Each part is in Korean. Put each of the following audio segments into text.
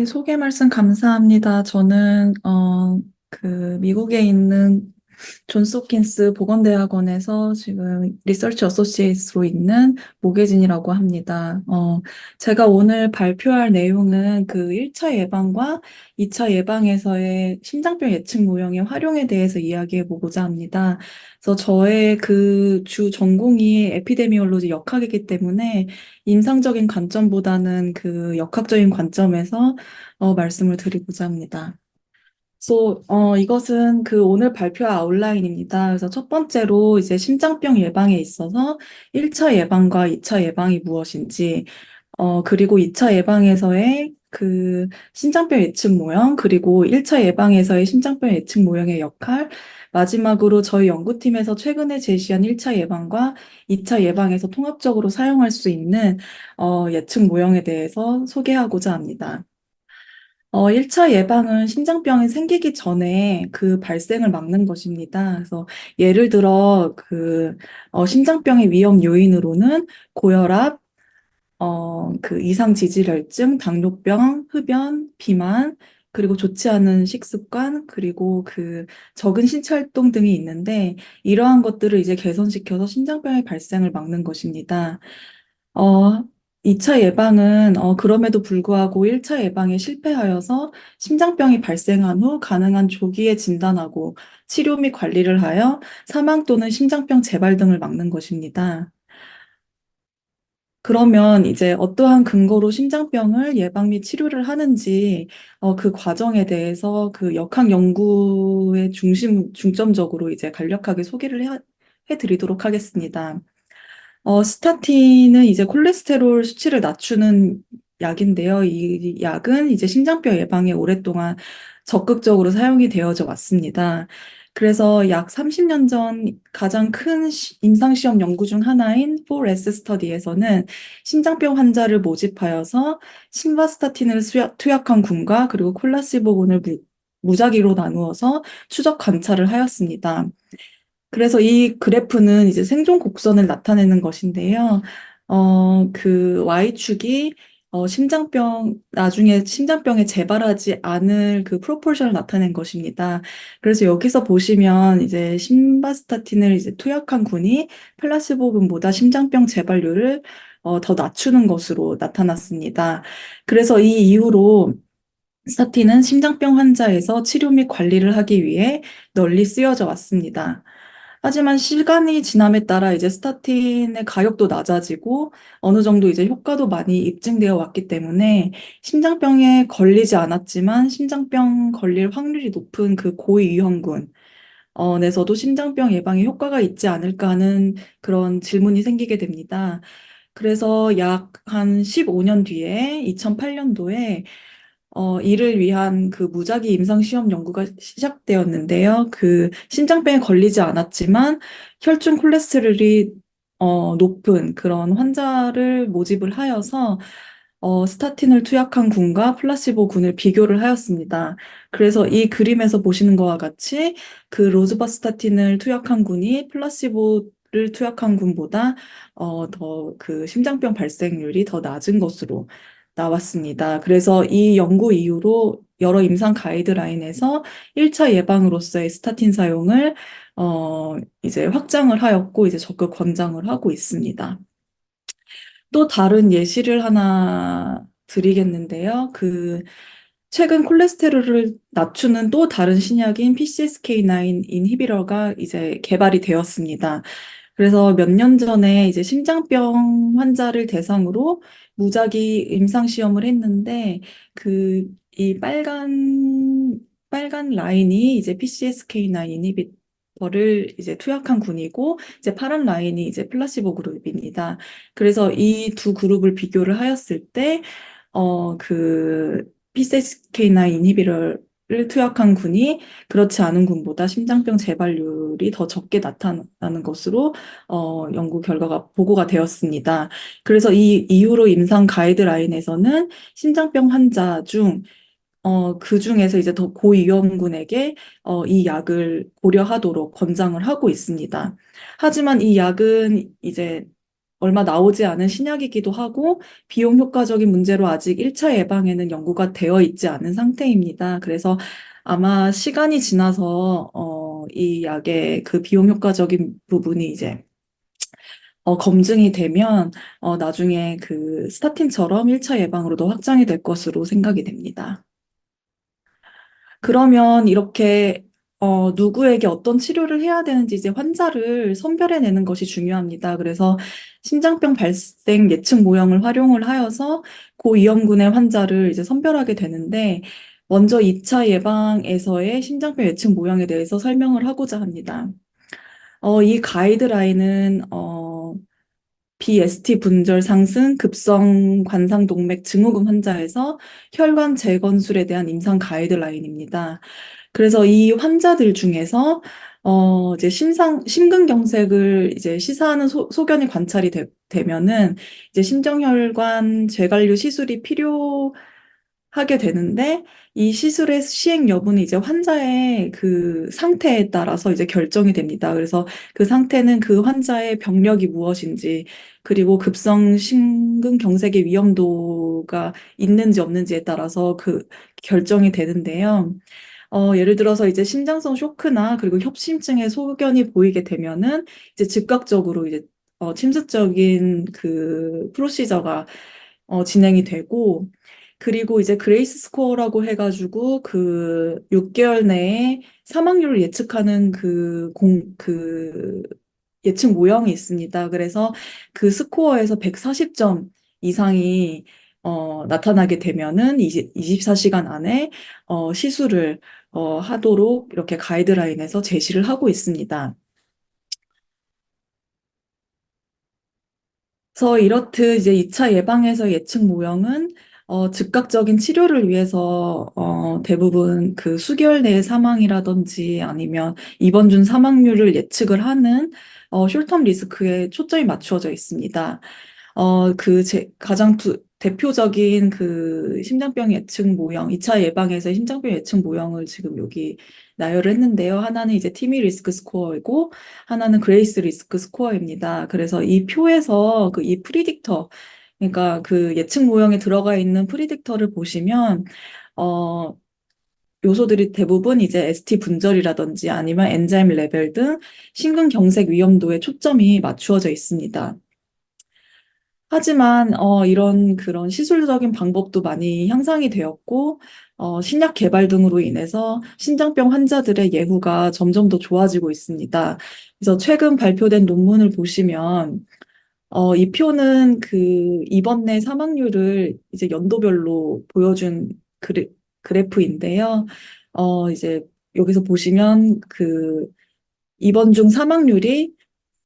네, 소개 말씀 감사합니다. 저는 미국에 있는 존스 홉킨스 보건대학원에서 지금 리서치 어소시에이트로 있는 모계진이라고 합니다. 제가 오늘 발표할 내용은 그 1차 예방과 2차 예방에서의 심장병 예측 모형의 활용에 대해서 이야기해 보고자 합니다. 그래서 저의 그 주 전공이 에피데미올로지 역학이기 때문에 임상적인 관점보다는 그 역학적인 관점에서 말씀을 드리고자 합니다. 이것은 그 오늘 발표 아웃라인입니다. 그래서 첫 번째로 이제 심장병 예방에 있어서 1차 예방과 2차 예방이 무엇인지, 그리고 2차 예방에서의 그 심장병 예측 모형, 그리고 1차 예방에서의 심장병 예측 모형의 역할, 마지막으로 저희 연구팀에서 최근에 제시한 1차 예방과 2차 예방에서 통합적으로 사용할 수 있는 예측 모형에 대해서 소개하고자 합니다. 1차 예방은 심장병이 생기기 전에 그 발생을 막는 것입니다. 그래서 예를 들어 심장병의 위험 요인으로는 고혈압, 그 이상 지질혈증, 당뇨병, 흡연, 비만, 그리고 좋지 않은 식습관, 그리고 그 적은 신체 활동 등이 있는데 이러한 것들을 이제 개선시켜서 심장병의 발생을 막는 것입니다. 어, 2차 예방은 그럼에도 불구하고 1차 예방에 실패하여서 심장병이 발생한 후 가능한 조기에 진단하고 치료 및 관리를 하여 사망 또는 심장병 재발 등을 막는 것입니다. 그러면 이제 어떠한 근거로 심장병을 예방 및 치료를 하는지 그 과정에 대해서 그 역학 연구의 중점적으로 이제 간략하게 해드리도록 하겠습니다. 스타틴은 이제 콜레스테롤 수치를 낮추는 약인데요. 이 약은 이제 심장병 예방에 오랫동안 적극적으로 사용이 되어져 왔습니다. 그래서 약 30년 전 가장 큰 임상시험 연구 중 하나인 4S 스터디에서는 심장병 환자를 모집하여서 심바스타틴을 투약한 군과 그리고 콜라시보군을 무작위로 나누어서 추적 관찰을 하였습니다. 그래서 이 그래프는 이제 생존 곡선을 나타내는 것인데요. 그 Y축이 나중에 심장병에 재발하지 않을 그 프로포션을 나타낸 것입니다. 그래서 여기서 보시면 이제 심바스타틴을 이제 투약한 군이 플라시보군보다 심장병 재발률을 더 낮추는 것으로 나타났습니다. 그래서 이 이후로 스타틴은 심장병 환자에서 치료 및 관리를 하기 위해 널리 쓰여져 왔습니다. 하지만 시간이 지남에 따라 이제 스타틴의 가격도 낮아지고 어느 정도 이제 효과도 많이 입증되어 왔기 때문에 심장병에 걸리지 않았지만 심장병 걸릴 확률이 높은 그 고위험군, 에서도 심장병 예방에 효과가 있지 않을까 하는 그런 질문이 생기게 됩니다. 그래서 약 한 15년 뒤에 2008년도에 이를 위한 그 무작위 임상시험 연구가 시작되었는데요. 그 심장병에 걸리지 않았지만 혈중 콜레스테롤이 높은 그런 환자를 모집을 하여서 스타틴을 투약한 군과 플라시보 군을 비교를 하였습니다. 그래서 이 그림에서 보시는 것과 같이 그 로즈바스타틴을 투약한 군이 플라시보를 투약한 군보다 더 그 심장병 발생률이 더 낮은 것으로 나왔습니다. 그래서 이 연구 이후로 여러 임상 가이드라인에서 1차 예방으로서의 스타틴 사용을 이제 확장을 하였고 이제 적극 권장을 하고 있습니다. 또 다른 예시를 하나 드리겠는데요. 최근 콜레스테롤을 낮추는 또 다른 신약인 PCSK9 인히비터가 이제 개발이 되었습니다. 그래서 몇 년 전에 이제 심장병 환자를 대상으로 무작위 임상 시험을 했는데 이 빨간 라인이 이제 PCSK9 인히비터를 이제 투약한 군이고 이제 파란 라인이 이제 플라시보 그룹입니다. 그래서 이 두 그룹을 비교를 하였을 때 PCSK9 인히비터를 투약한 군이 그렇지 않은 군보다 심장병 재발률이 더 적게 나타나는 것으로 연구 결과가 보고가 되었습니다. 그래서 이 이후로 임상 가이드라인에서는 심장병 환자 그 중에서 이제 더 고위험군에게 이 약을 고려하도록 권장을 하고 있습니다. 하지만 이 약은 이제 얼마 나오지 않은 신약이기도 하고 비용 효과적인 문제로 아직 1차 예방에는 연구가 되어 있지 않은 상태입니다. 그래서 아마 시간이 지나서 이 약의 그 비용 효과적인 부분이 이제 검증이 되면 나중에 그 스타틴처럼 1차 예방으로도 확장이 될 것으로 생각이 됩니다. 그러면 이렇게 누구에게 어떤 치료를 해야 되는지 이제 환자를 선별해내는 것이 중요합니다. 그래서 심장병 발생 예측 모형을 활용을 하여서 고위험군의 환자를 이제 선별하게 되는데 먼저 2차 예방에서의 심장병 예측 모형에 대해서 설명을 하고자 합니다. 이 가이드라인은 BST 분절 상승 급성 관상동맥 증후군 환자에서 혈관 재건술에 대한 임상 가이드라인입니다. 그래서 이 환자들 중에서 이제 심근경색을 이제 시사하는 소견이 관찰이 되면은 이제 심정혈관 재관류 시술이 필요하게 되는데 이 시술의 시행 여부는 이제 환자의 그 상태에 따라서 이제 결정이 됩니다. 그래서 그 상태는 그 환자의 병력이 무엇인지 그리고 급성 심근경색의 위험도가 있는지 없는지에 따라서 그 결정이 되는데요. 예를 들어서 이제 심장성 쇼크나 그리고 협심증의 소견이 보이게 되면은 이제 즉각적으로 이제 침습적인 그 프로시저가 진행이 되고 그리고 이제 그레이스 스코어라고 해가지고 그 6개월 내에 사망률을 예측하는 그 예측 모형이 있습니다. 그래서 그 스코어에서 140점 이상이 나타나게 되면은 24시간 안에 시술을 하도록 이렇게 가이드라인에서 제시를 하고 있습니다. 그래서 이렇듯 이제 2차 예방에서 예측 모형은 즉각적인 치료를 위해서 대부분 그 수개월 내의 사망이라든지 아니면 입원 중 사망률을 예측을 하는 숄텀 리스크에 초점이 맞추어져 있습니다. 가장 대표적인 그 심장병 예측 모형, 2차 예방에서 심장병 예측 모형을 지금 여기 나열을 했는데요. 하나는 이제 티미 리스크 스코어이고, 하나는 그레이스 리스크 스코어입니다. 그래서 이 표에서 그 이 프리딕터, 그러니까 그 예측 모형에 들어가 있는 프리딕터를 보시면, 어, 요소들이 대부분 이제 ST 분절이라든지 아니면 엔자임 레벨 등 심근경색 위험도에 초점이 맞추어져 있습니다. 하지만 이런 그런 시술적인 방법도 많이 향상이 되었고 신약 개발 등으로 인해서 신장병 환자들의 예후가 점점 더 좋아지고 있습니다. 그래서 최근 발표된 논문을 보시면 이 표는 그 입원 내 사망률을 이제 연도별로 보여준 그래프인데요. 이제 여기서 보시면 그 입원 중 사망률이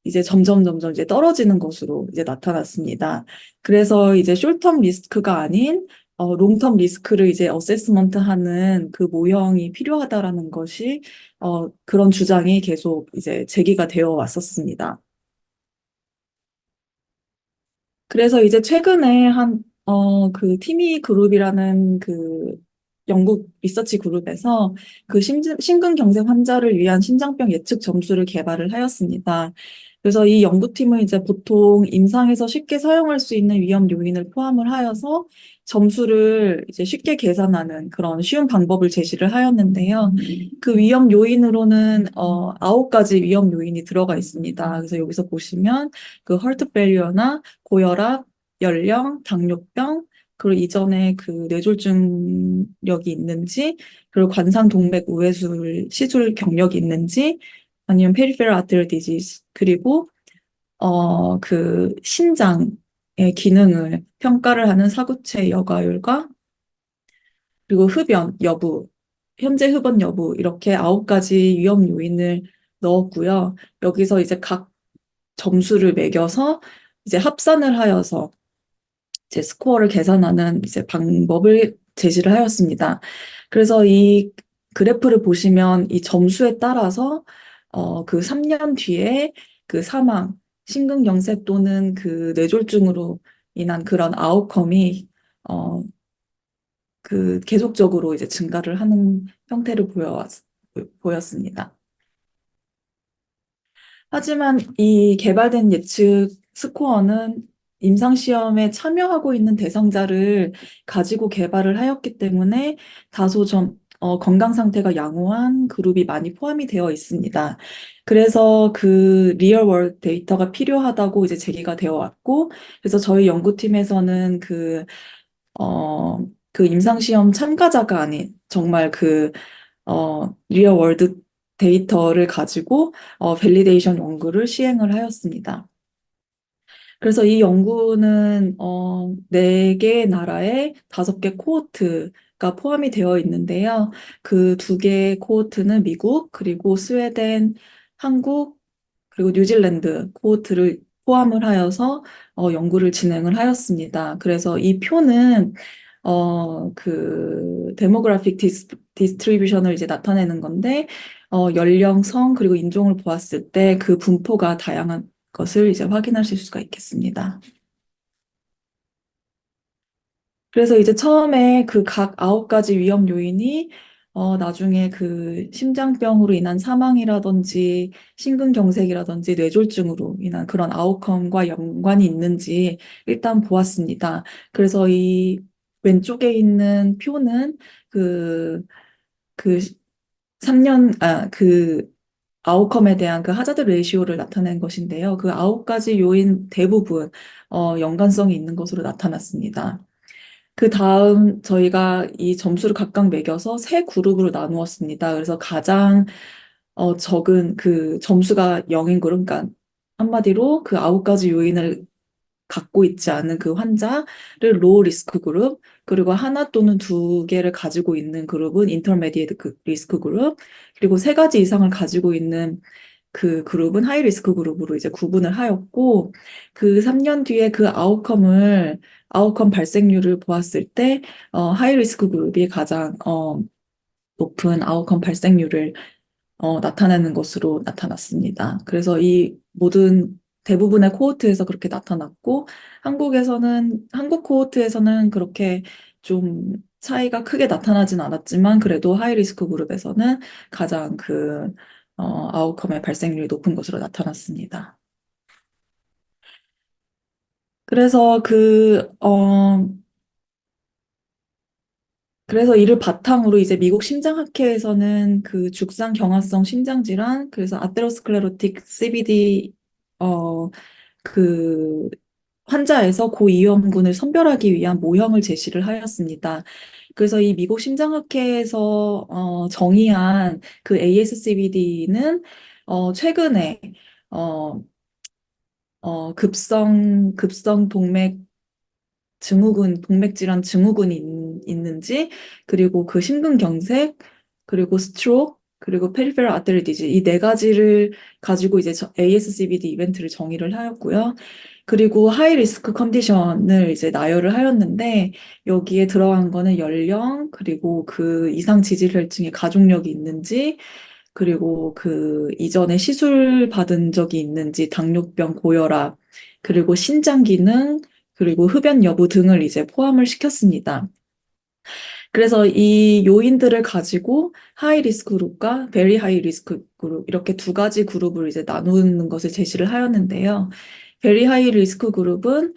이제 점점 이제 떨어지는 것으로 이제 나타났습니다. 그래서 이제 숄텀 리스크가 아닌 롱텀 리스크를 이제 어세스먼트 하는 그 모형이 필요하다라는 것이 그런 주장이 계속 이제 제기가 되어 왔었습니다. 그래서 이제 최근에 그 티미 그룹이라는 그 영국 리서치 그룹에서 그 심근경색 환자를 위한 심장병 예측 점수를 개발을 하였습니다. 그래서 이 연구팀은 이제 보통 임상에서 쉽게 사용할 수 있는 위험 요인을 포함을 하여서 점수를 이제 쉽게 계산하는 그런 쉬운 방법을 제시를 하였는데요. 그 위험 요인으로는 9가지 위험 요인이 들어가 있습니다. 그래서 여기서 보시면 그 헐트 페일리어나 고혈압, 연령, 당뇨병, 그리고 이전에 그 뇌졸중력이 있는지, 그리고 관상동맥 우회술 시술 경력이 있는지, 아니면 페리페럴 아테리얼 디지즈, 그리고 그 신장의 기능을 평가를 하는 사구체 여과율과 그리고 흡연 여부, 현재 흡연 여부 이렇게 9가지 위험 요인을 넣었고요. 여기서 이제 각 점수를 매겨서 이제 합산을 하여서 제 스코어를 계산하는 이제 방법을 제시를 하였습니다. 그래서 이 그래프를 보시면 이 점수에 따라서 그 3년 뒤에 그 사망, 심근경색 또는 그 뇌졸중으로 인한 그런 아웃컴이 어, 그 계속적으로 이제 증가를 하는 형태를 보였습니다. 하지만 이 개발된 예측 스코어는 임상시험에 참여하고 있는 대상자를 가지고 개발을 하였기 때문에 다소 건강 상태가 양호한 그룹이 많이 포함이 되어 있습니다. 그래서 그 리얼 월드 데이터가 필요하다고 이제 제기가 되어 왔고, 그래서 저희 연구팀에서는 그 임상시험 참가자가 아닌 정말 리얼 월드 데이터를 가지고 밸리데이션 연구를 시행을 하였습니다. 그래서 이 연구는 네 개의 나라에 다섯 개 코호트가 포함이 되어 있는데요. 그 두 개의 코호트는 미국, 그리고 스웨덴, 한국, 그리고 뉴질랜드 코호트를 포함을 하여서 연구를 진행을 하였습니다. 그래서 이 표는 그 데모그래픽 디스트리뷰션을 이제 나타내는 건데 연령, 성, 그리고 인종을 보았을 때 그 분포가 다양한 것을 이제 확인하실 수가 있겠습니다. 그래서 이제 처음에 그 각 9가지 위험 요인이 나중에 그 심장병으로 인한 사망이라든지 심근경색이라든지 뇌졸중으로 인한 그런 아웃컴과 연관이 있는지 일단 보았습니다. 그래서 이 왼쪽에 있는 표는 그, 그 3년, 아웃컴에 대한 그 하자드 레이시오를 나타낸 것인데요. 그 9가지 요인 대부분 연관성이 있는 것으로 나타났습니다. 그 다음 저희가 이 점수를 각각 매겨서 세 그룹으로 나누었습니다. 그래서 가장 적은 그 점수가 0인 그룹, 그러니까 한마디로 그 9가지 요인을 갖고 있지 않은 그 환자를 로우 리스크 그룹, 그리고 하나 또는 두 개를 가지고 있는 그룹은 인터메디에이트 리스크 그룹, 그리고 세 가지 이상을 가지고 있는 그 그룹은 하이 리스크 그룹으로 이제 구분을 하였고, 그 3년 뒤에 그 아웃컴 발생률을 보았을 때, 하이 리스크 그룹이 가장, 높은 아웃컴 발생률을 나타내는 것으로 나타났습니다. 그래서 이 모든 대부분의 코호트에서 그렇게 나타났고, 한국 코호트에서는 그렇게 좀 차이가 크게 나타나진 않았지만, 그래도 하이리스크 그룹에서는 가장 아웃컴의 발생률이 높은 것으로 나타났습니다. 그래서 그래서 이를 바탕으로 이제 미국 심장학회에서는 그 죽상 경화성 심장질환, 그래서 아테로스클레로틱 CVD, 그 환자에서 고위험군을 선별하기 위한 모형을 제시를 하였습니다. 그래서 이 미국 심장학회에서 정의한 그 ASCVD는 최근에 어, 급성 동맥질환 증후군이 있는지, 그리고 그 심근경색, 그리고 스트로크, 그리고 페리페럴 아테리 디지 이 네 가지를 가지고 이제 ASCVD 이벤트를 정의를 하였고요. 그리고 하이 리스크 컨디션을 이제 나열을 하였는데 여기에 들어간 거는 연령, 그리고 그 이상 지질혈증의 가족력이 있는지, 그리고 그 이전에 시술 받은 적이 있는지, 당뇨병, 고혈압, 그리고 신장 기능, 그리고 흡연 여부 등을 이제 포함을 시켰습니다. 그래서 이 요인들을 가지고 하이 리스크 그룹과 베리 하이 리스크 그룹 이렇게 두 가지 그룹을 이제 나누는 것을 제시를 하였는데요. 베리 하이 리스크 그룹은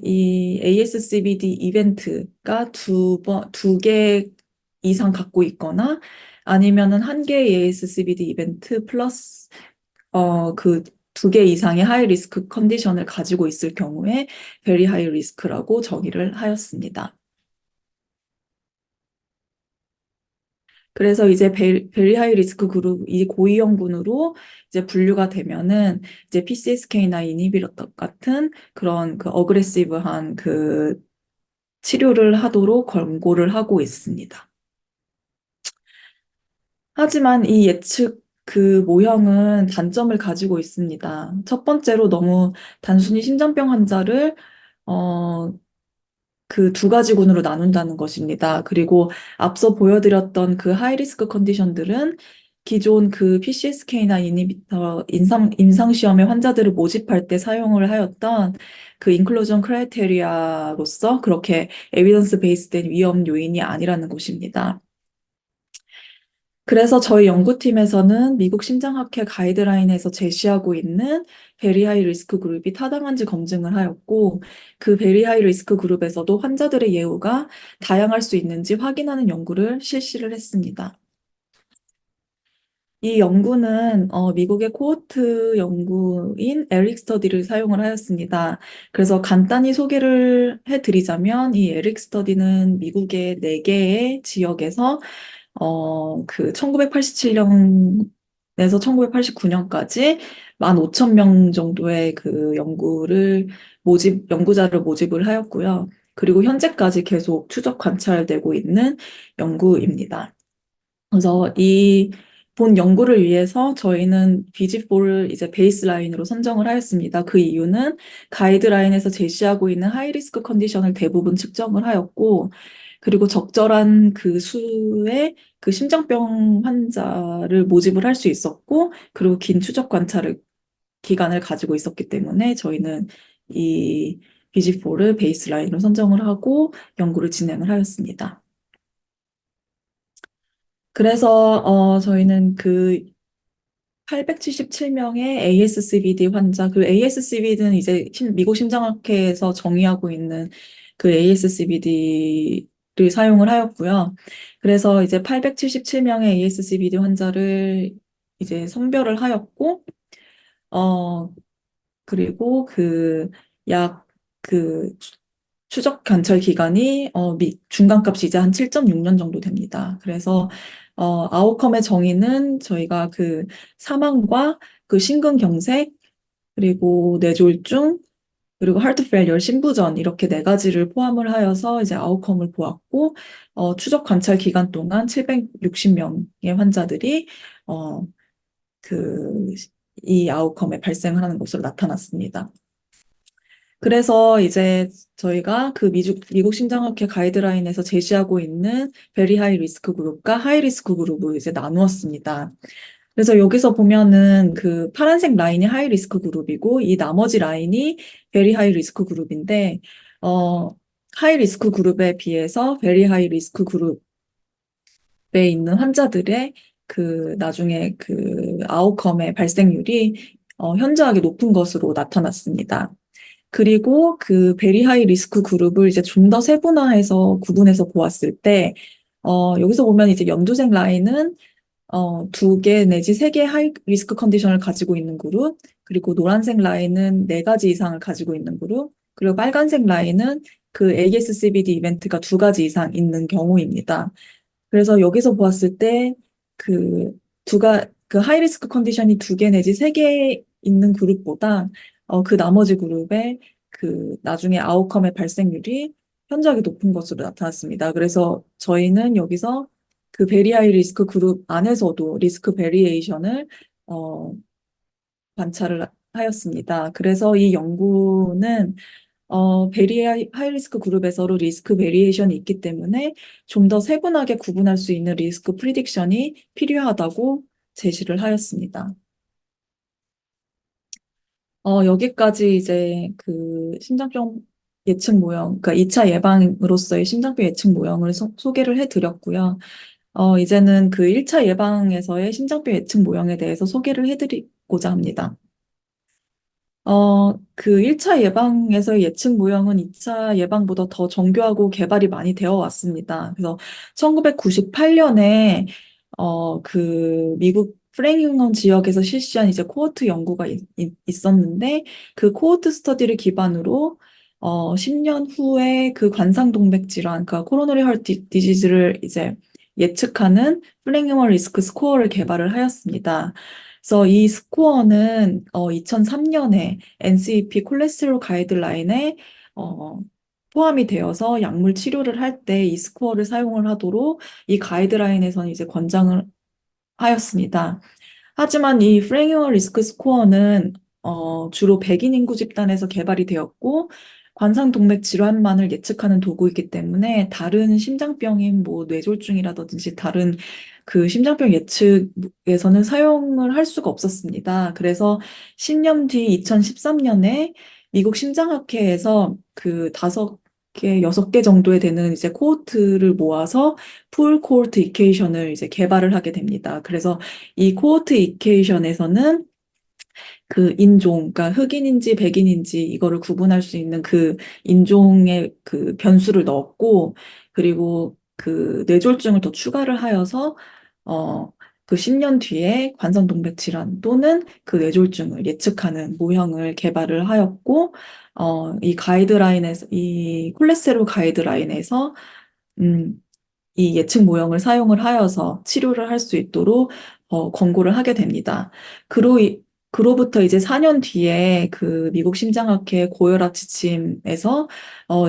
이 ASCVD 이벤트가 두 개 이상 갖고 있거나 아니면은 한 개의 ASCVD 이벤트 플러스 그 두 개 이상의 하이 리스크 컨디션을 가지고 있을 경우에 베리 하이 리스크라고 정의를 하였습니다. 그래서 이제 베리 하이 리스크 그룹, 이 고위험군으로 이제 분류가 되면은 이제 PCSK9 이니비터 같은 그런 그 어그레시브한 그 치료를 하도록 권고를 하고 있습니다. 하지만 이 예측 그 모형은 단점을 가지고 있습니다. 첫 번째로 너무 단순히 심장병 환자를 어, 그 두 가지 군으로 나눈다는 것입니다. 그리고 앞서 보여드렸던 그 하이리스크 컨디션들은 기존 그 PCSK9 이니비터 임상시험의 환자들을 모집할 때 사용을 하였던 그 인클루전 크라이테리아로서 그렇게 에비던스 베이스된 위험 요인이 아니라는 것입니다. 그래서 저희 연구팀에서는 미국 심장학회 가이드라인에서 제시하고 있는 베리 하이 리스크 그룹이 타당한지 검증을 하였고, 그 베리 하이 리스크 그룹에서도 환자들의 예후가 다양할 수 있는지 확인하는 연구를 실시를 했습니다. 이 연구는 미국의 코호트 연구인 에릭 스터디를 사용을 하였습니다. 그래서 간단히 소개를 해드리자면 이 에릭 스터디는 미국의 4개의 지역에서 그 1987년에서 1989년까지 15,000명 정도의 그 연구자를 모집을 하였고요. 그리고 현재까지 계속 추적 관찰되고 있는 연구입니다. 그래서 이 본 연구를 위해서 저희는 비지4를 이제 베이스라인으로 선정을 하였습니다. 그 이유는 가이드라인에서 제시하고 있는 하이리스크 컨디션을 대부분 측정을 하였고, 그리고 적절한 그 수의 그 심장병 환자를 모집을 할 수 있었고, 그리고 긴 추적 기간을 가지고 있었기 때문에 저희는 이 비지4를 베이스라인으로 선정을 하고 연구를 진행을 하였습니다. 그래서 저희는 그 877명의 ASCVD 환자, 그 ASCVD는 이제 미국 심장학회에서 정의하고 있는 그 ASCVD를 사용을 하였고요. 그래서 이제 877명의 ASCVD 환자를 이제 선별을 하였고, 어, 그리고 약 그 추적 관찰 기간이 중간값이 이제 한 7.6년 정도 됩니다. 그래서 아웃컴의 정의는 저희가 그 사망과 그 심근경색 그리고 뇌졸중 그리고 하트 페일리어 심부전 이렇게 4가지를 포함을 하여서 이제 아웃컴을 보았고 추적 관찰 기간 동안 760명의 환자들이 어, 그 이 아웃컴에 발생하는 것으로 나타났습니다. 그래서 이제 저희가 그 미국 심장학회 가이드라인에서 제시하고 있는 베리 하이 리스크 그룹과 하이 리스크 그룹을 이제 나누었습니다. 그래서 여기서 보면은 그 파란색 라인이 하이 리스크 그룹이고 이 나머지 라인이 베리 하이 리스크 그룹인데, 어, 하이 리스크 그룹에 비해서 베리 하이 리스크 그룹에 있는 환자들의 그 나중에 그 아웃컴의 발생률이 현저하게 높은 것으로 나타났습니다. 그리고 그 베리 하이 리스크 그룹을 이제 좀 더 세분화해서 구분해서 보았을 때, 여기서 보면 이제 연두색 라인은 2개 내지 3개 하이 리스크 컨디션을 가지고 있는 그룹, 그리고 노란색 라인은 4가지 이상을 가지고 있는 그룹, 그리고 빨간색 라인은 그 ASCVD 이벤트가 2가지 이상 있는 경우입니다. 그래서 여기서 보았을 때 그 그 하이리스크 컨디션이 2개 내지 3개 있는 그룹보다 그 나머지 그룹의 그 나중에 아웃컴의 발생률이 현저하게 높은 것으로 나타났습니다. 그래서 저희는 여기서 그 베리 하이 리스크 그룹 안에서도 리스크 베리에이션을 어, 관찰을 하였습니다. 그래서 이 연구는 베리 하이리스크 그룹에서도 리스크 베리에이션이 있기 때문에 좀 더 세분하게 구분할 수 있는 리스크 프리딕션이 필요하다고 제시를 하였습니다. 여기까지 이제 그 심장병 예측 모형, 그러니까 2차 예방으로서의 심장병 예측 모형을 소개를 해드렸고요. 이제는 그 1차 예방에서의 심장병 예측 모형에 대해서 소개를 해드리고자 합니다. 그 1차 예방에서의 예측 모형은 2차 예방보다 더 정교하고 개발이 많이 되어 왔습니다. 그래서 1998년에 그 미국 프랭잉엄 지역에서 실시한 이제 코호트 연구가 있었는데 그 코호트 스터디를 기반으로 10년 후에 그 관상동맥 질환, 그러니까 코로너리 헐트 디지즈를 이제 예측하는 프랭잉엄 리스크 스코어를 개발을 하였습니다. 그래서 이 스코어는 2003년에 NCEP 콜레스테롤 가이드라인에 어, 포함이 되어서 약물 치료를 할 때 이 스코어를 사용을 하도록 이 가이드라인에서는 이제 권장을 하였습니다. 하지만 이 프랭유얼 리스크 스코어는 주로 백인 인구 집단에서 개발이 되었고 관상동맥 질환만을 예측하는 도구이기 때문에 다른 심장병인 뭐 뇌졸중이라든지 다른 그 심장병 예측에서는 사용을 할 수가 없었습니다. 그래서 10년 뒤 2013년에 미국 심장학회에서 그 개, 6개 정도에 되는 이제 코호트를 모아서 풀 코호트 이퀘이션을 이제 개발을 하게 됩니다. 그래서 이 코호트 이퀘이션에서는 그 인종, 그러니까 흑인인지 백인인지 이거를 구분할 수 있는 그 인종의 그 변수를 넣었고, 그리고 그 뇌졸중을 더 추가를 하여서, 어, 그 10년 뒤에 관성동맥 질환 또는 그 뇌졸중을 예측하는 모형을 개발을 하였고, 이 가이드라인에서, 이 콜레스테롤 가이드라인에서, 음, 이 예측 모형을 사용을 하여서 치료를 할 수 있도록 권고를 하게 됩니다. 그로부터 이제 4년 뒤에 그 미국 심장학회 고혈압 지침에서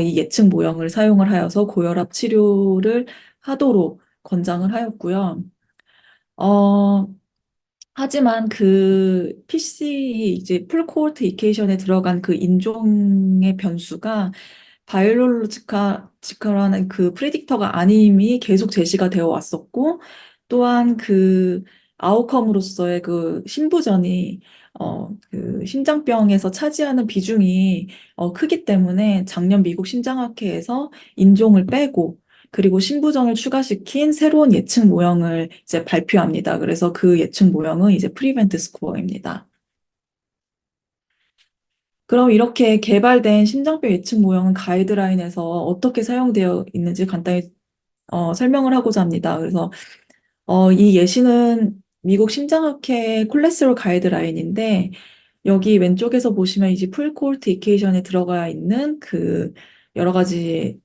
이 예측 모형을 사용을 하여서 고혈압 치료를 하도록 권장을 하였고요. 어, 하지만 그 PC 이제 풀 코호트 이케이션에 들어간 그 인종의 변수가 바이올로지컬하는 그 프리딕터가 아님이 계속 제시가 되어 왔었고, 또한 그 아웃컴으로서의 그 신부전이 그 심장병에서 차지하는 비중이 크기 때문에 작년 미국 심장학회에서 인종을 빼고 그리고 신부전을 추가시킨 새로운 예측 모형을 이제 발표합니다. 그래서 그 예측 모형은 이제 프리벤트 스코어입니다. 그럼 이렇게 개발된 심장병 예측 모형은 가이드라인에서 어떻게 사용되어 있는지 간단히 설명을 하고자 합니다. 그래서 이 예시는 미국 심장학회 콜레스테롤 가이드라인인데 여기 왼쪽에서 보시면 이제 풀 코호트 이케이션에 들어가 있는 그 여러 가지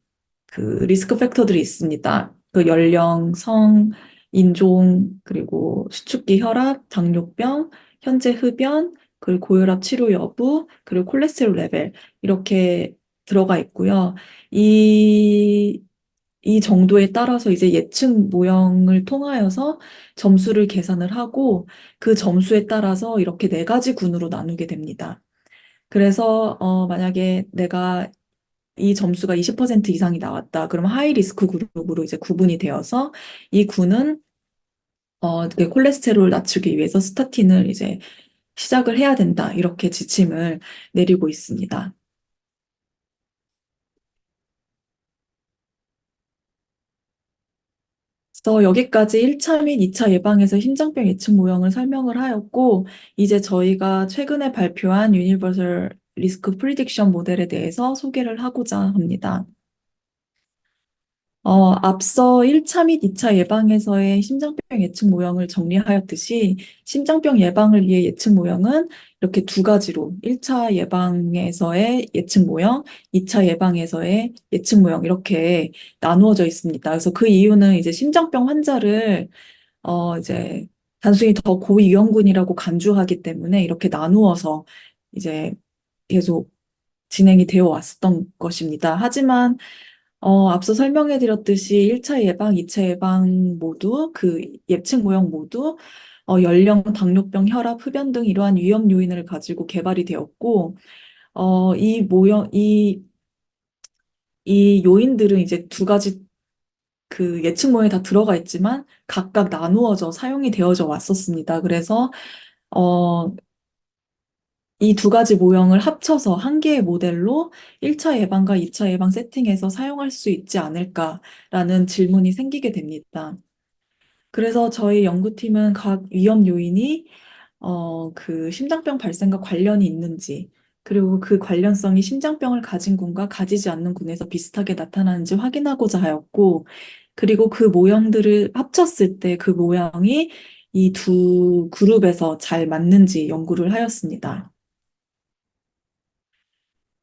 그 리스크 팩터들이 있습니다. 그 연령, 성, 인종, 그리고 수축기 혈압, 당뇨병, 현재 흡연, 그리고 고혈압 치료 여부, 그리고 콜레스테롤 레벨 이렇게 들어가 있고요. 이, 이 정도에 따라서 이제 예측 모형을 통하여서 점수를 계산을 하고 그 점수에 따라서 이렇게 4가지 군으로 나누게 됩니다. 그래서 만약에 내가 이 점수가 20% 이상이 나왔다. 그러면 하이 리스크 그룹으로 이제 구분이 되어서 이 군은 그 콜레스테롤 낮추기 위해서 스타틴을 이제 시작을 해야 된다. 이렇게 지침을 내리고 있습니다. 그래서 여기까지 1차 및 2차 예방에서 심장병 예측 모형을 설명을 하였고, 이제 저희가 최근에 발표한 유니버설 리스크 프리딕션 모델에 대해서 소개를 하고자 합니다. 앞서 1차 및 2차 예방에서의 심장병 예측 모형을 정리하였듯이 심장병 예방을 위해 예측 모형은 이렇게 2가지로 1차 예방에서의 예측 모형, 2차 예방에서의 예측 모형 이렇게 나누어져 있습니다. 그래서 그 이유는 이제 심장병 환자를 이제 단순히 더 고위험군이라고 간주하기 때문에 이렇게 나누어서 이제 계속 진행이 되어 왔었던 것입니다. 하지만 앞서 설명해드렸듯이 1차 예방, 2차 예방 모두 그 예측 모형 모두 연령, 당뇨병, 혈압, 흡연 등 이러한 위험 요인을 가지고 개발이 되었고 이 모형 이 요인들은 이제 2가지 그 예측 모형에 다 들어가 있지만 각각 나누어져 사용이 되어져 왔었습니다. 그래서 어, 이 2가지 모형을 합쳐서 한 개의 모델로 1차 예방과 2차 예방 세팅에서 사용할 수 있지 않을까라는 질문이 생기게 됩니다. 그래서 저희 연구팀은 각 위험 요인이 그 심장병 발생과 관련이 있는지, 그리고 그 관련성이 심장병을 가진 군과 가지지 않는 군에서 비슷하게 나타나는지 확인하고자 하였고, 그리고 그 모형들을 합쳤을 때 그 모형이 이 2그룹에서 잘 맞는지 연구를 하였습니다.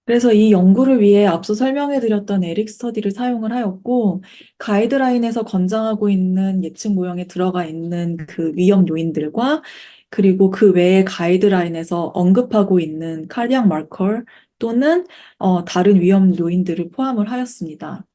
그래서 이 연구를 위해 앞서 설명해드렸던 에릭 스터디를 사용을 하였고, 가이드라인에서 권장하고 있는 예측 모형에 들어가 있는 그 위험 요인들과, 그리고 그 외에 가이드라인에서 언급하고 있는 카디악 마커 또는 다른 위험 요인들을 포함을 하였습니다.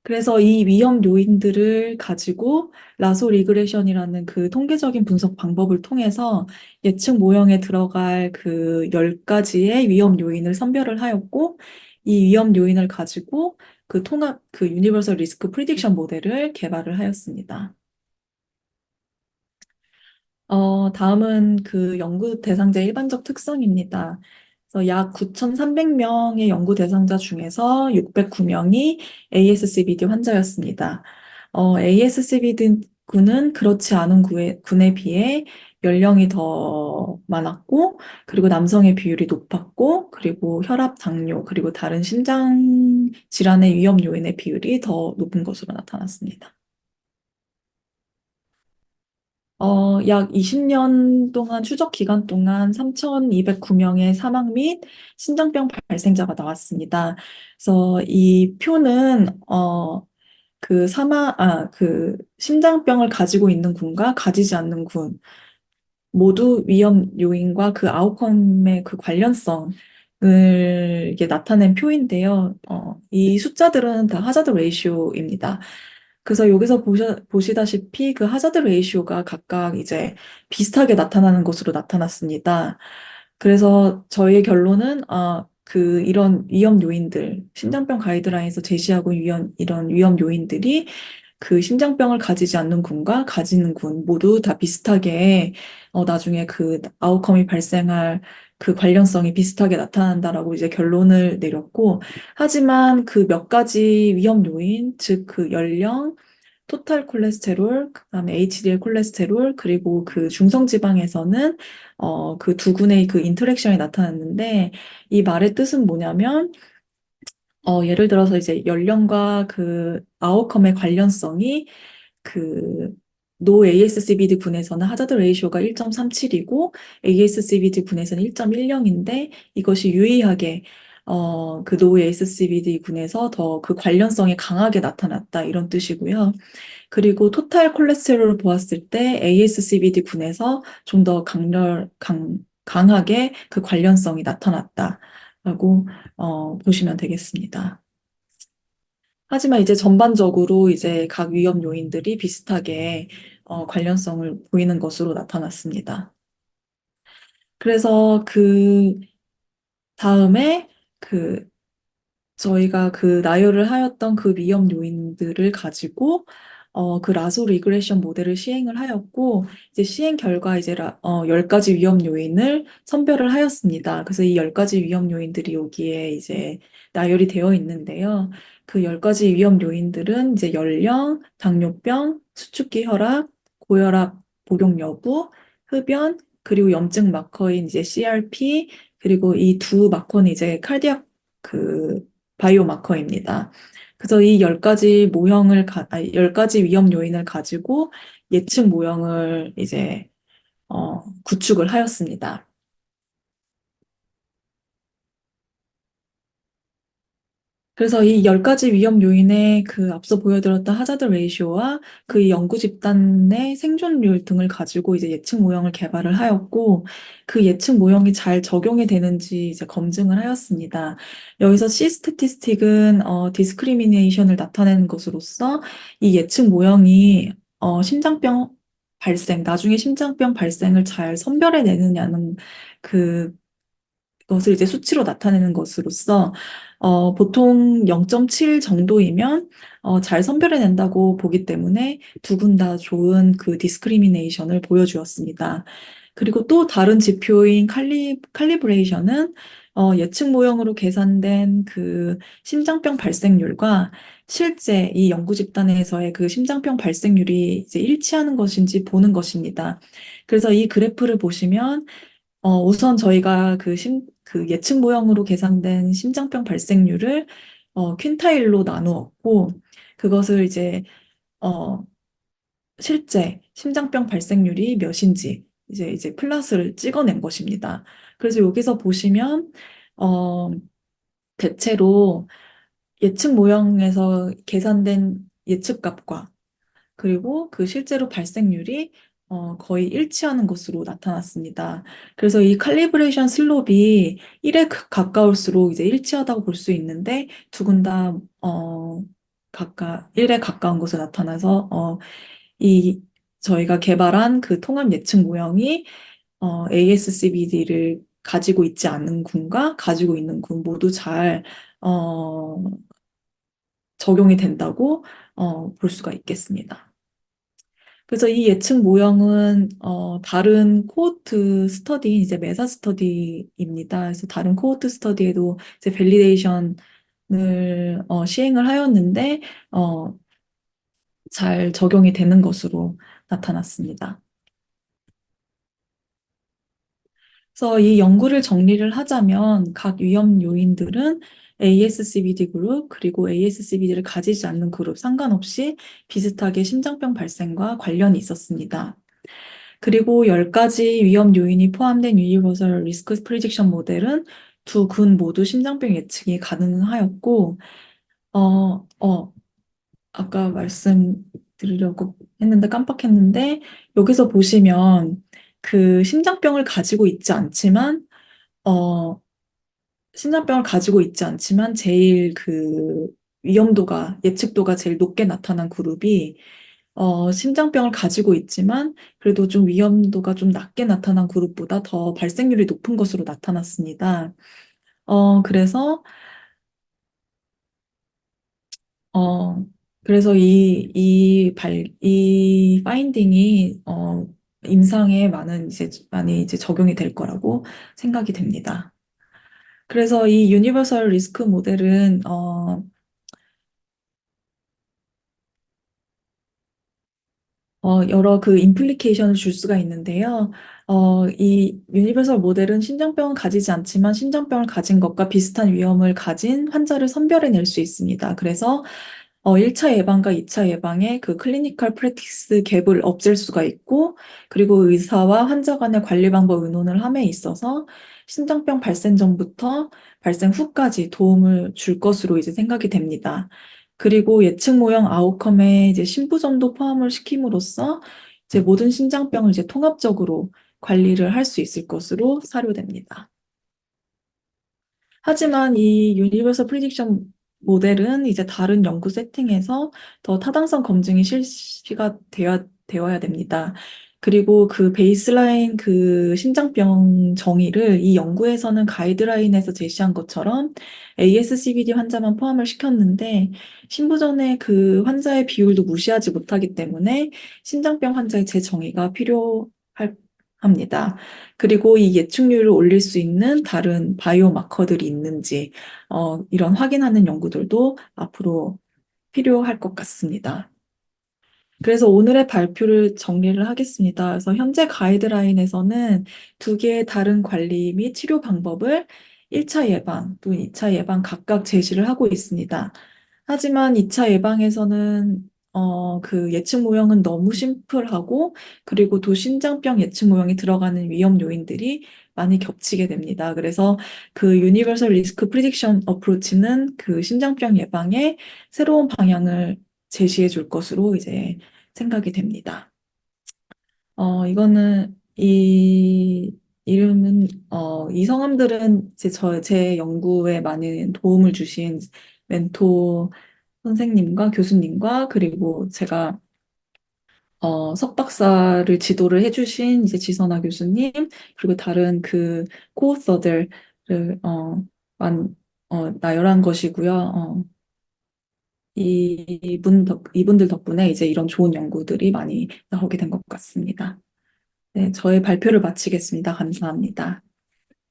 그래서 이 위험 요인들을 가지고 라소 리그레션이라는 그 통계적인 분석 방법을 통해서 예측 모형에 들어갈 그 10가지의 위험 요인을 선별을 하였고, 이 위험 요인을 가지고 그 통합, 그 유니버설 리스크 프리딕션 모델을 개발을 하였습니다. 다음은 그 연구 대상자의 일반적 특성입니다. 그래서 약 9,300명의 연구 대상자 중에서 609명이 ASCVD 환자였습니다. ASCVD군은 그렇지 않은 군에 비해 연령이 더 많았고, 그리고 남성의 비율이 높았고, 그리고 혈압, 당뇨, 그리고 다른 심장 질환의 위험 요인의 비율이 더 높은 것으로 나타났습니다. 약 20년 동안, 추적 기간 동안 3,209명의 사망 및 심장병 발생자가 나왔습니다. 그래서 이 표는, 그 심장병을 가지고 있는 군과 가지지 않는 군, 모두 위험 요인과 그 아웃컴의 그 관련성을 이게 나타낸 표인데요. 이 숫자들은 다 하자드 레이쇼입니다. 그래서 여기서 보시다시피 그 하자드 레이쇼가 각각 이제 비슷하게 나타나는 것으로 나타났습니다. 그래서 저희의 결론은, 이런 위험 요인들, 심장병 가이드라인에서 제시하고 이런 위험 요인들이 그 심장병을 가지지 않는 군과 가지는 군 모두 다 비슷하게 나중에 그 아웃컴이 발생할 그 관련성이 비슷하게 나타난다라고 이제 결론을 내렸고, 하지만 그 몇 가지 위험 요인, 즉 그 연령, 토탈 콜레스테롤, 그다음에 HDL 콜레스테롤, 그리고 그 중성 지방에서는 그 두 군의 그 인터랙션이 나타났는데, 이 말의 뜻은 뭐냐면, 예를 들어서 이제 연령과 그 아웃컴의 관련성이 그 노 ASCVD 군에서는 하자드 레이쇼가 1.37이고 ASCVD 군에서는 1.10인데, 이것이 유의하게 그 노 ASCVD 군에서 더 그 관련성이 강하게 나타났다, 이런 뜻이고요. 그리고 토탈 콜레스테롤을 보았을 때 ASCVD 군에서 좀 더 강하게 그 관련성이 나타났다라고 보시면 되겠습니다. 하지만 이제 전반적으로 이제 각 위험 요인들이 비슷하게 관련성을 보이는 것으로 나타났습니다. 그래서 그 다음에 그 저희가 그 나열을 하였던 그 위험 요인들을 가지고 그 라소 리그레션 모델을 시행을 하였고, 이제 시행 결과 이제 10가지 위험 요인을 선별을 하였습니다. 그래서 이 10가지 위험 요인들이 여기에 이제 나열이 되어 있는데요. 그 10가지 위험 요인들은 이제 연령, 당뇨병, 수축기 혈압, 고혈압 복용 여부, 흡연, 그리고 염증 마커인 이제 CRP, 그리고 이 두 마커는 이제 칼디악 그 바이오 마커입니다. 그래서 이 10가지 10가지 위험 요인을 가지고 예측 모형을 이제 구축을 하였습니다. 그래서 이 10가지 위험 요인의 그 앞서 보여드렸던 하자드 레이쇼와 그 연구 집단의 생존율 등을 가지고 이제 예측 모형을 개발을 하였고, 그 예측 모형이 잘 적용이 되는지 이제 검증을 하였습니다. 여기서 C 스태티스틱은 디스크리미네이션을 나타내는 것으로서 이 예측 모형이 심장병 나중에 심장병 발생을 잘 선별해내느냐는 그 것을 이제 수치로 나타내는 것으로서 보통 0.7 정도이면 잘 선별해낸다고 보기 때문에 두 군 다 좋은 그 디스크리미네이션을 보여주었습니다. 그리고 또 다른 지표인 칼리브레이션은 예측 모형으로 계산된 그 심장병 발생률과 실제 이 연구 집단에서의 그 심장병 발생률이 이제 일치하는 것인지 보는 것입니다. 그래서 이 그래프를 보시면 우선 저희가 그 예측 모형으로 계산된 심장병 발생률을 퀸타일로 나누었고, 그것을 어, 실제 심장병 발생률이 몇인지 이제 플랫을 찍어낸 것입니다. 그래서 여기서 보시면 어, 대체로 예측 모형에서 계산된 예측값과 그리고 그 실제로 발생률이 거의 일치하는 것으로 나타났습니다. 그래서 이 칼리브레이션 슬롭이 1에 가까울수록 이제 일치하다고 볼 수 있는데, 두 군 다 각각 1에 가까운 것으로 나타나서 이 저희가 개발한 그 통합 예측 모형이 ASCVD를 가지고 있지 않은 군과 가지고 있는 군 모두 잘 어, 적용이 된다고 볼 수가 있겠습니다. 그래서 이 예측 모형은 다른 코호트 스터디, 이제 메타 스터디입니다. 그래서 다른 코호트 스터디에도 이제 밸리데이션을 시행을 하였는데 어, 잘 적용이 되는 것으로 나타났습니다. 그래서 이 연구를 정리를 하자면 각 위험 요인들은 ASCVD 그룹 그리고 ASCVD를 가지지 않는 그룹 상관없이 비슷하게 심장병 발생과 관련이 있었습니다. 그리고 10가지 위험 요인이 포함된 유니버설 리스크 프리딕션 모델은 두 군 모두 심장병 예측이 가능하였고, 어, 어, 아까 말씀드리려고 했는데 깜빡했는데, 여기서 보시면 그 심장병을 가지고 있지 않지만, 어, 심장병을 가지고 있지 않지만 제일 그 위험도가, 예측도가 제일 높게 나타난 그룹이 심장병을 가지고 있지만 그래도 좀 위험도가 좀 낮게 나타난 그룹보다 더 발생률이 높은 것으로 나타났습니다. 그래서, 어, 그래서 이 파인딩이, 임상에 많이 이제 적용이 될 거라고 생각이 됩니다. 그래서 이 유니버설 리스크 모델은, 여러 그 임플리케이션을 줄 수가 있는데요. 이 유니버설 모델은 신장병을 가지지 않지만 신장병을 가진 것과 비슷한 위험을 가진 환자를 선별해낼 수 있습니다. 그래서 1차 예방과 2차 예방의 그 클리니컬 프랙티스 갭을 없앨 수가 있고, 그리고 의사와 환자 간의 관리 방법 의논을 함에 있어서 신장병 발생 전부터 발생 후까지 도움을 줄 것으로 이제 생각이 됩니다. 그리고 예측 모형 아웃컴에 이제 신부점도 포함을 시킴으로써 이제 모든 신장병을 이제 통합적으로 관리를 할 수 있을 것으로 사료됩니다. 하지만 이 유니버설 프리딕션 모델은 이제 다른 연구 세팅에서 더 타당성 검증이 실시가 되어야 됩니다. 그리고 그 베이스라인 그 심장병 정의를 이 연구에서는 가이드라인에서 제시한 것처럼 ASCVD 환자만 포함을 시켰는데 신부전의 그 환자의 비율도 무시하지 못하기 때문에 심장병 환자의 재정의가 필요합니다. 그리고 이 예측률을 올릴 수 있는 다른 바이오 마커들이 있는지, 이런 확인하는 연구들도 앞으로 필요할 것 같습니다. 그래서 오늘의 발표를 정리를 하겠습니다. 그래서 현재 가이드라인에서는 두 개의 다른 관리 및 치료 방법을 1차 예방 또 2차 예방 각각 제시를 하고 있습니다. 하지만 2차 예방에서는 그 예측 모형은 너무 심플하고 그리고 도심장병 예측 모형이 들어가는 위험 요인들이 많이 겹치게 됩니다. 그래서 그 유니버설 리스크 프리딕션 어프로치는 그 심장병 예방에 새로운 방향을 제시해 줄 것으로 이제 생각이 됩니다. 이거는 이 성함들은 제 연구에 많은 도움을 주신 멘토 선생님과 교수님과 그리고 제가 석박사를 지도를 해주신 이제 지선아 교수님 그리고 다른 그 코오서들을 나열한 것이고요. 이분들 덕분에 이제 이런 좋은 연구들이 많이 나오게 된 것 같습니다. 네, 저의 발표를 마치겠습니다. 감사합니다.